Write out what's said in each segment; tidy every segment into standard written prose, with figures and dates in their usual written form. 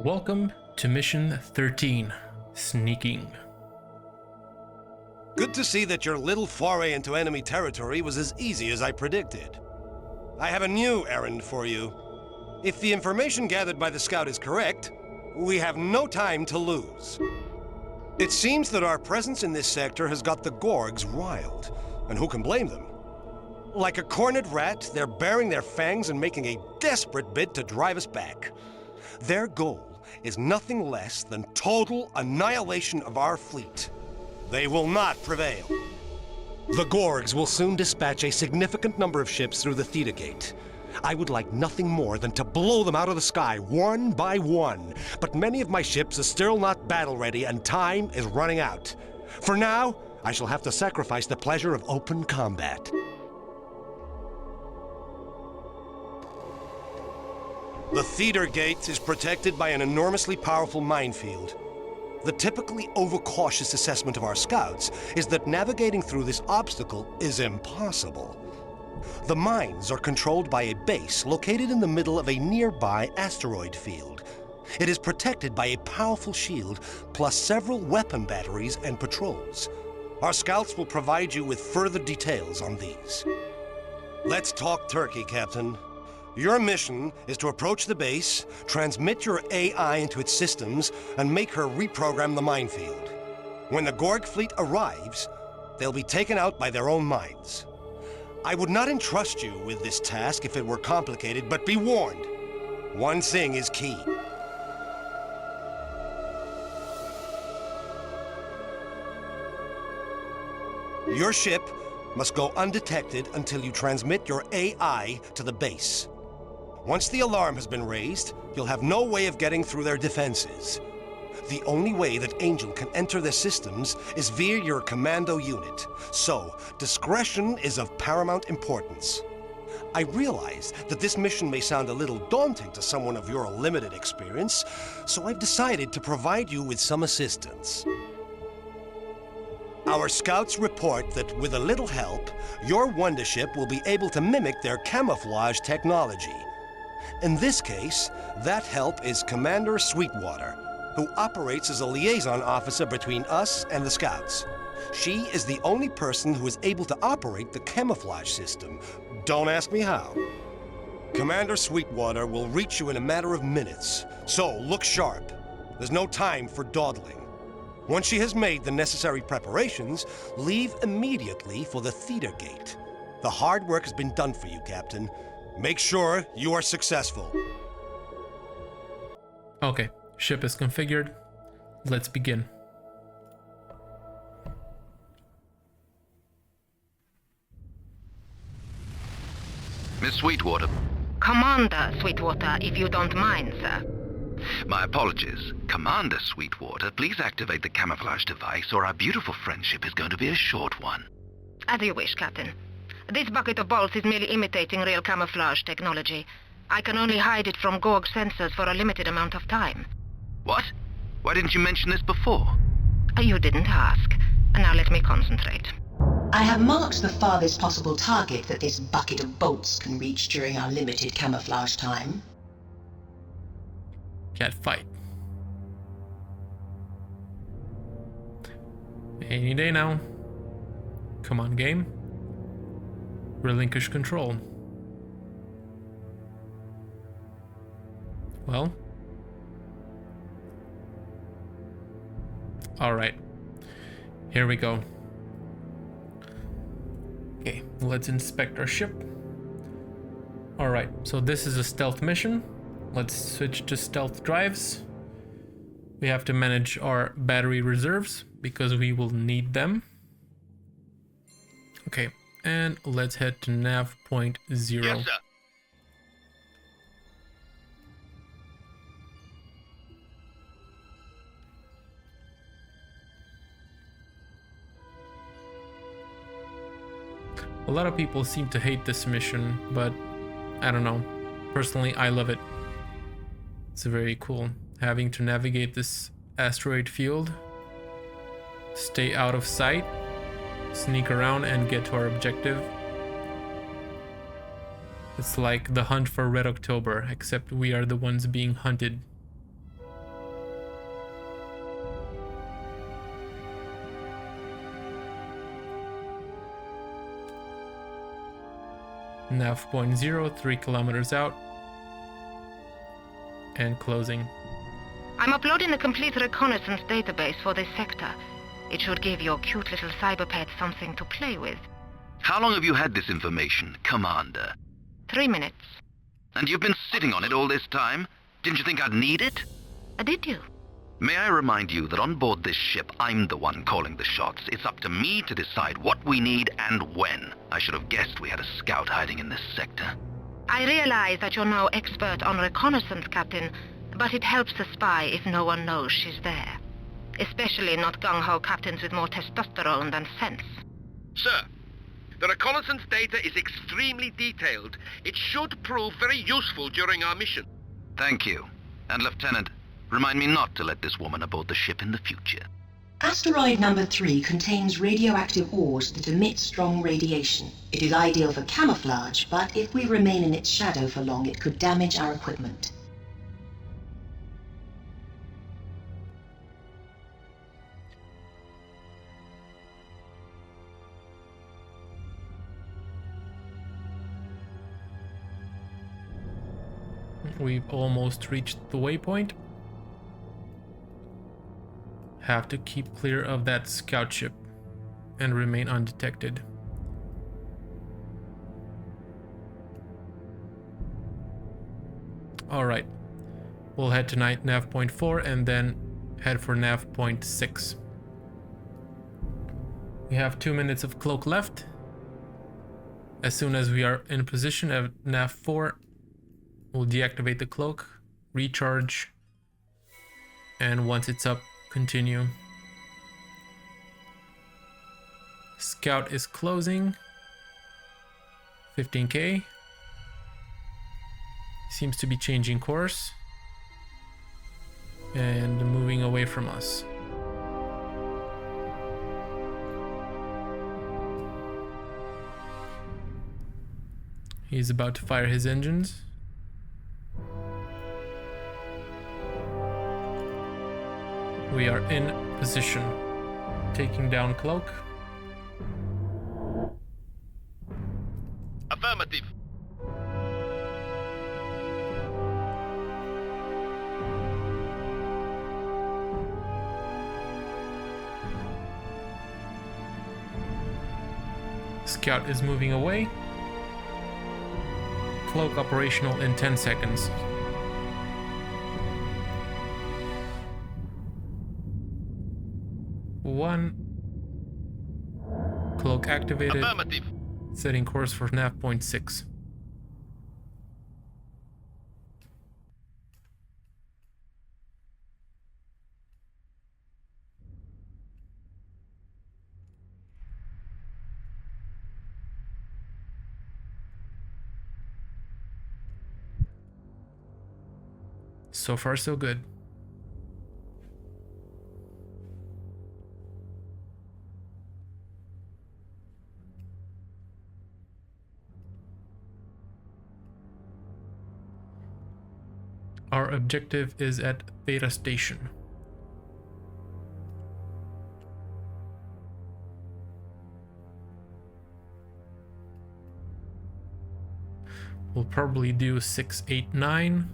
Welcome to Mission 13, Sneaking. Good to see that your little foray into enemy territory was as easy as I predicted. I have a new errand for you. If the information gathered by the scout is correct, we have no time to lose. It seems that our presence in this sector has got the Gorgs riled, and who can blame them? Like a cornered rat, they're baring their fangs and making a desperate bid to drive us back. Their goal is nothing less than total annihilation of our fleet. They will not prevail. The Gorgs will soon dispatch a significant number of ships through the Theta Gate. I would like nothing more than to blow them out of the sky one by one, but many of my ships are still not battle-ready and time is running out. For now, I shall have to sacrifice the pleasure of open combat. The Theta Gate is protected by an enormously powerful minefield. The typically overcautious assessment of our scouts is that navigating through this obstacle is impossible. The mines are controlled by a base located in the middle of a nearby asteroid field. It is protected by a powerful shield, plus several weapon batteries and patrols. Our scouts will provide you with further details on these. Let's talk turkey, Captain. Your mission is to approach the base, transmit your AI into its systems, and make her reprogram the minefield. When the Gorg fleet arrives, they'll be taken out by their own mines. I would not entrust you with this task if it were complicated, but be warned. One thing is key. Your ship must go undetected until you transmit your AI to the base. Once the alarm has been raised, you'll have no way of getting through their defenses. The only way that Angel can enter their systems is via your commando unit, so discretion is of paramount importance. I realize that this mission may sound a little daunting to someone of your limited experience, so I've decided to provide you with some assistance. Our scouts report that with a little help, your Wonder ship will be able to mimic their camouflage technology. In this case, that help is Commander Sweetwater, who operates as a liaison officer between us and the scouts. She is the only person who is able to operate the camouflage system. Don't ask me how. Commander Sweetwater will reach you in a matter of minutes, so look sharp. There's no time for dawdling. Once she has made the necessary preparations, leave immediately for the Theta Gate. The hard work has been done for you, Captain. Make sure you are successful. Okay, ship is configured. Let's begin. Miss Sweetwater. Commander Sweetwater, if you don't mind, sir. My apologies. Commander Sweetwater, please activate the camouflage device or our beautiful friendship is going to be a short one. As you wish, Captain. This bucket of bolts is merely imitating real camouflage technology. I can only hide it from Gorg sensors for a limited amount of time. What? Why didn't you mention this before? You didn't ask. Now let me concentrate. I have marked the farthest possible target that this bucket of bolts can reach during our limited camouflage time. Can't fight. Any day now. Come on, game. Relinquish control. Well. Alright. Here we go. Okay, let's inspect our ship. Alright, so this is a stealth mission. Let's switch to stealth drives. We have to manage our battery reserves because we will need them. Okay, and let's head to nav point 0. Yes, sir. A lot of people seem to hate this mission, but I don't know. Personally, I love it. It's very cool having to navigate this asteroid field, stay out of sight, sneak around and get to our objective. It's like the hunt for Red October, except we are the ones being hunted. Nav point 0, 3 kilometers out. And closing. I'm uploading a complete reconnaissance database for this sector. It should give your cute little cyberpet something to play with. How long have you had this information, Commander? 3 minutes. And you've been sitting on it all this time? Didn't you think I'd need it? Did you? May I remind you that on board this ship, I'm the one calling the shots. It's up to me to decide what we need and when. I should have guessed we had a scout hiding in this sector. I realize that you're no expert on reconnaissance, Captain, but it helps a spy if no one knows she's there. Especially not gung-ho captains with more testosterone than sense. Sir, the reconnaissance data is extremely detailed. It should prove very useful during our mission. Thank you. And Lieutenant, remind me not to let this woman aboard the ship in the future. Asteroid number 3 contains radioactive ores that emit strong radiation. It is ideal for camouflage, but if we remain in its shadow for long, it could damage our equipment. We've almost reached the waypoint. Have to keep clear of that scout ship and remain undetected. Alright, we'll head to nav point 4 and then head for nav point 6. We have 2 minutes of cloak left. As soon as we are in position at nav 4, we'll deactivate the cloak, recharge, and once it's up, continue. Scout is closing. 15k. Seems to be changing course and moving away from us. He's about to fire his engines. We are in position. Taking down cloak. Affirmative. Scout is moving away. Cloak operational in 10 seconds. One. Cloak activated. Affirmative. Setting course for nav point 6. So far, so good. Our objective is at Theta Station. We'll probably do 6, 8, 9.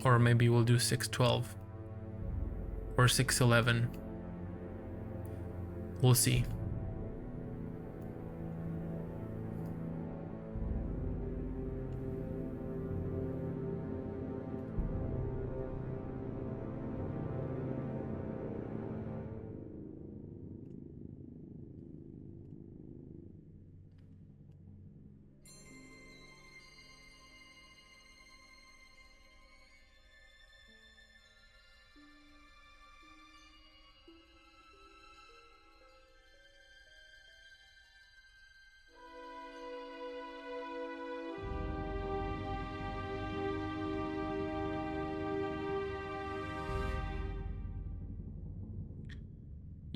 Or maybe we'll do 612 or 611. We'll see.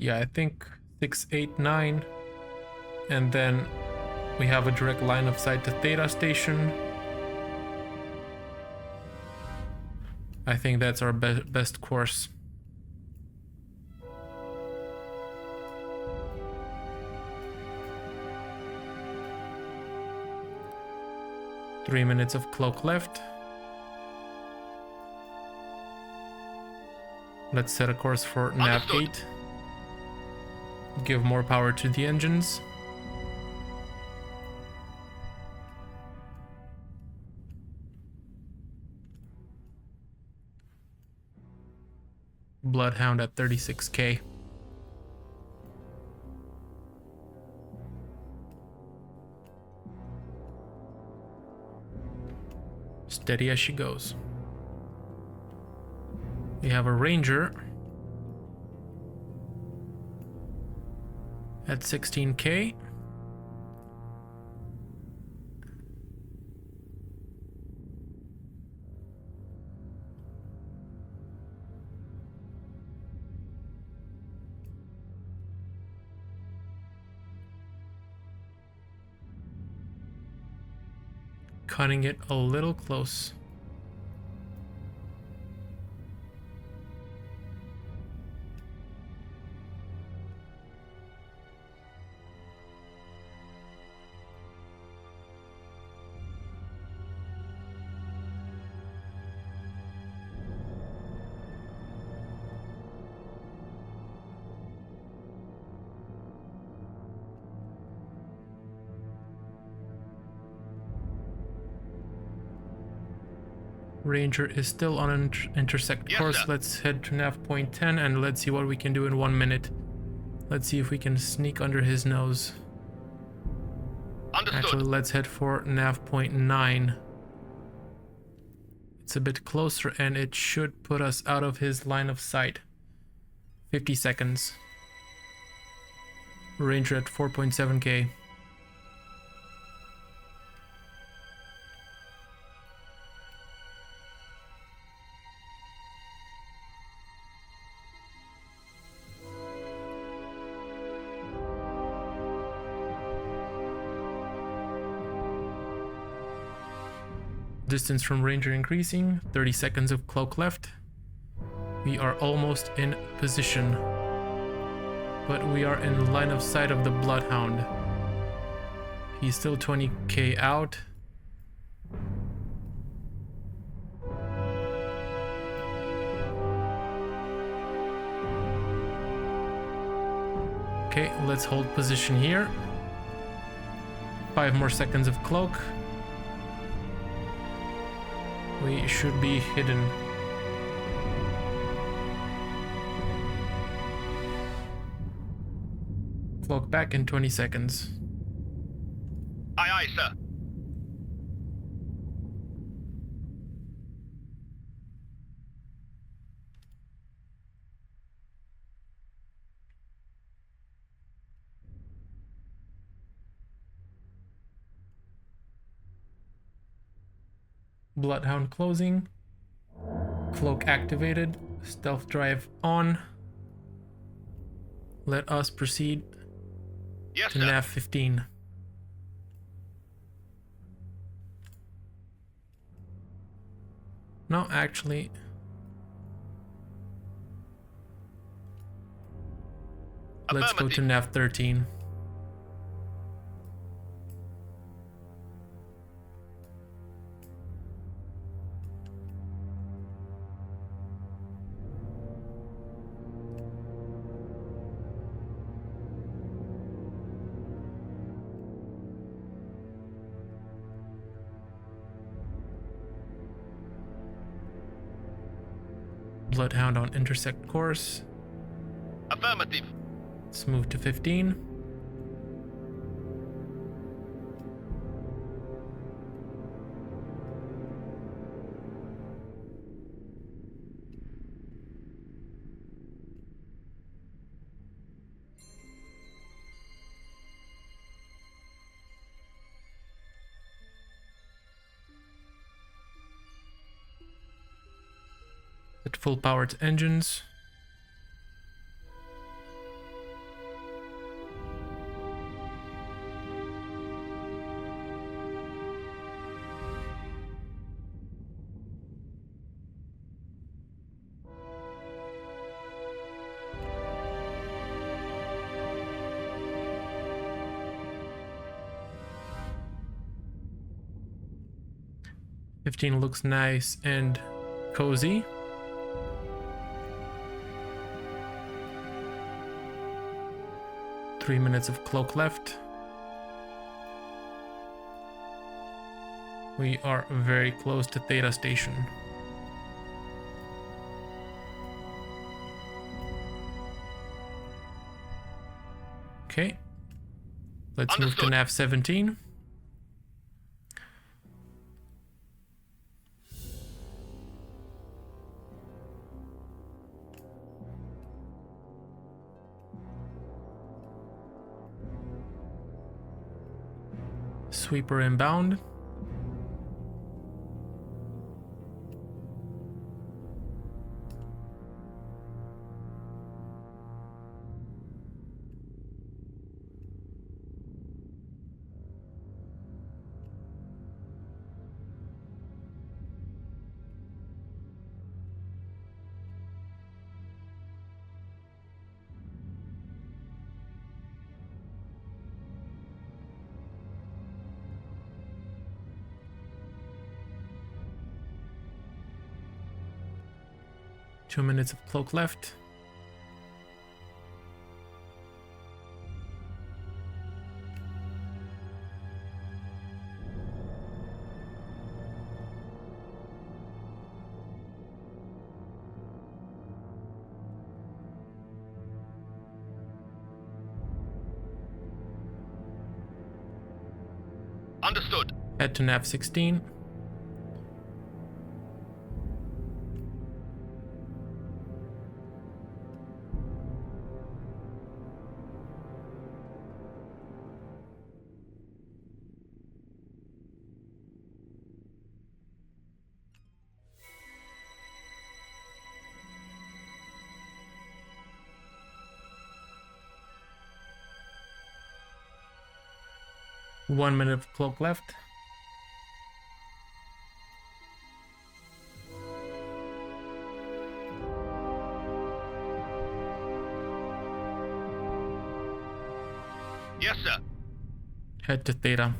Yeah, I think 6, 8, 9. And then we have a direct line of sight to Theta Station. I think that's our best course. 3 minutes of cloak left. Let's set a course for nav 8. Give more power to the engines. Bloodhound at 36k. Steady as she goes. We have a ranger at 16k. Cutting it a little close. Ranger is still on an intersect course. Sir. Let's head to nav point 10 and let's see what we can do in 1 minute. Let's see if we can sneak under his nose. Understood. Actually, let's head for nav point 9. It's a bit closer and it should put us out of his line of sight. 50 seconds. Ranger at 4.7k. Distance from Ranger increasing, 30 seconds of cloak left. We are almost in position, but we are in line of sight of the Bloodhound. He's still 20k out. Okay, let's hold position here. 5 more seconds of cloak. We should be hidden. Cloak back in 20 seconds. Aye, aye, sir. Bloodhound closing. Cloak activated. Stealth drive on. Let us proceed Yes, to sir. nav 15. No, actually. Let's go to Affirmative. nav 13. Bloodhound on intersect course. Affirmative. Let's move to 15. At full powered engines. 15 looks nice and cozy. Three minutes of cloak left. We are very close to Theta Station. Okay. Let's move to nav 17. Sweeper inbound. Two minutes of cloak left. Understood. Head to nav 16. One minute of cloak left. Yes, sir. Head to Theta.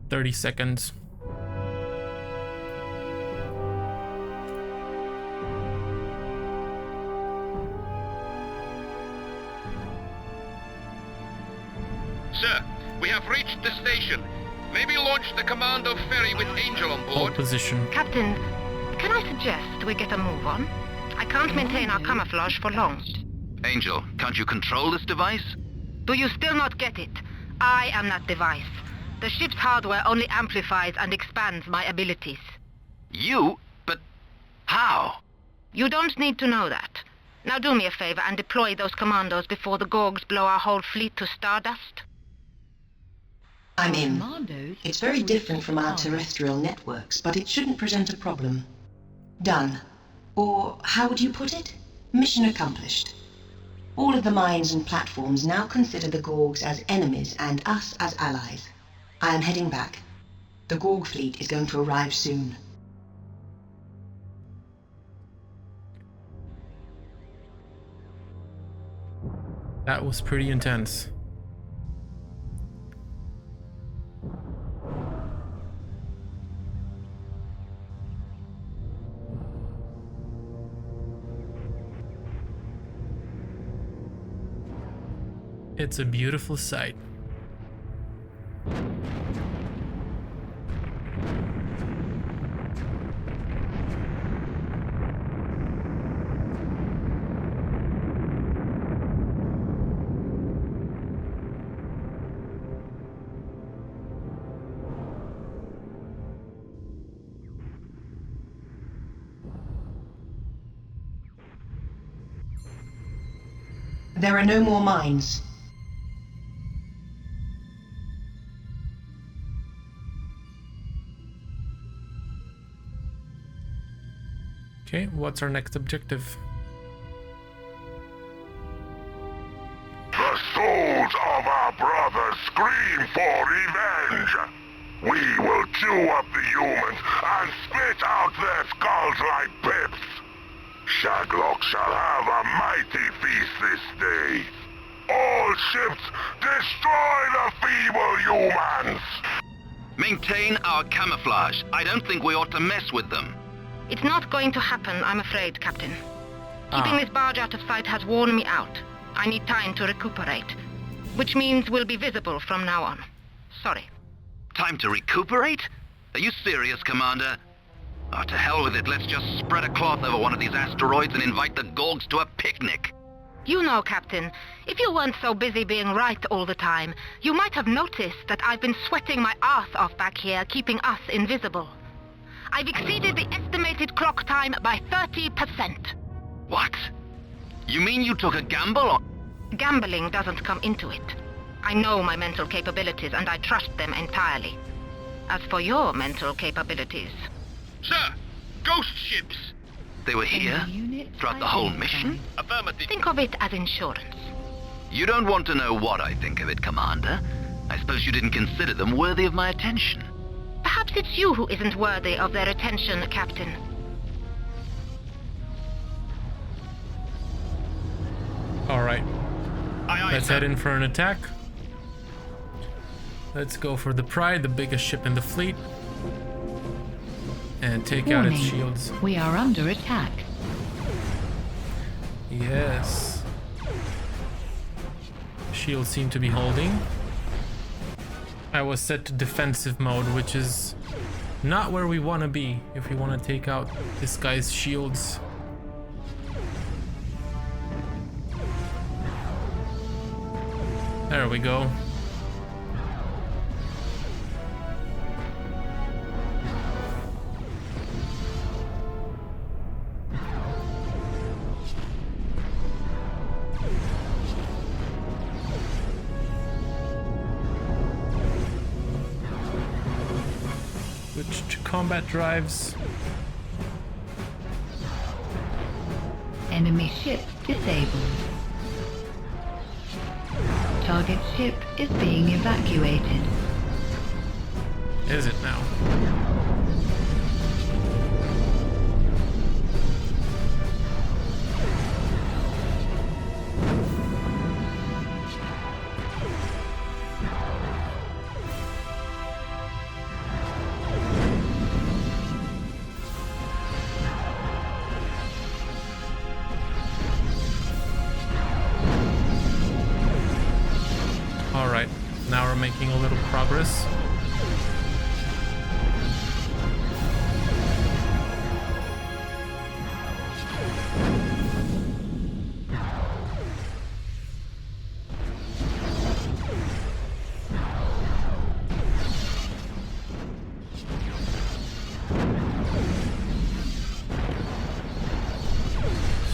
Thirty seconds. Sir, we have reached the station. Maybe launch the commando ferry with Angel on Hold board. position. Captain, can I suggest we get a move on? I can't maintain our camouflage for long. Angel, can't you control this device? Do you still not get it? I am that device. The ship's hardware only amplifies and expands my abilities. You? But how? You don't need to know that. Now do me a favor and deploy those commandos before the Gorgs blow our whole fleet to stardust. I'm in. It's very different from our terrestrial networks, but it shouldn't present a problem. Done. Or, how would you put it? Mission accomplished. All of the mines and platforms now consider the Gorgs as enemies and us as allies. I am heading back. The Gorg fleet is going to arrive soon. That was pretty intense. It's a beautiful sight. There are no more mines. Okay, what's our next objective? The souls of our brothers scream for revenge. We will chew up the humans and spit out their skulls. smells like pips. Shaglock shall have a mighty feast this day. All ships, destroy the feeble humans! Maintain our camouflage. I don't think we ought to mess with them. It's not going to happen, I'm afraid, Captain. Keeping this barge out of sight has worn me out. I need time to recuperate, which means we'll be visible from now on. Sorry. Time to recuperate? Are you serious, Commander? Oh, to hell with it. Let's just spread a cloth over one of these asteroids and invite the Gorgs to a picnic. You know, Captain, if you weren't so busy being right all the time, you might have noticed that I've been sweating my arse off back here, keeping us invisible. I've exceeded the estimated clock time by 30%. What? You mean you took a gamble on... Gambling doesn't come into it. I know my mental capabilities and I trust them entirely. As for your mental capabilities... Sir, ghost ships! They were here? Throughout the whole mission? Affirmative. Think of it as insurance. You don't want to know what I think of it, Commander. I suppose you didn't consider them worthy of my attention. Perhaps it's you who isn't worthy of their attention, Captain. Alright. Aye, aye, Let's sir. head in for an attack. Let's go for the Pride, the biggest ship in the fleet. And take out its shields. We are under attack. Yes. Shields seem to be holding. I was set to defensive mode, which is not where we want to be if we want to take out this guy's shields. There we go. Switch to combat drives. Enemy ship disabled. Target ship is being evacuated. Is it now? Alright, now we're making a little progress.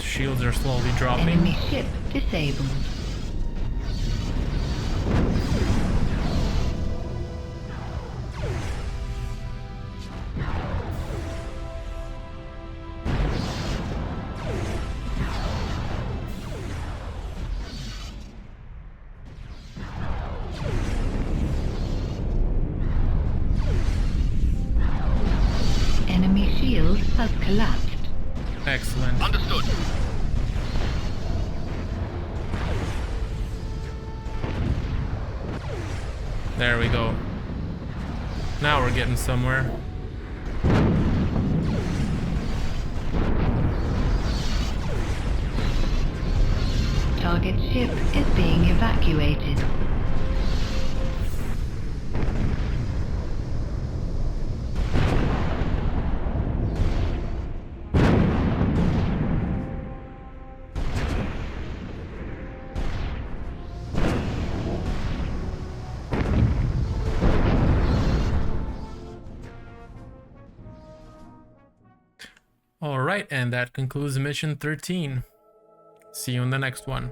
Shields are slowly dropping. Enemy ship disabled. Enemy shield has collapsed. Excellent. Understood. There we go. Now we're getting somewhere. Target ship is being evacuated. Alright, and that concludes mission 13. See you in the next one.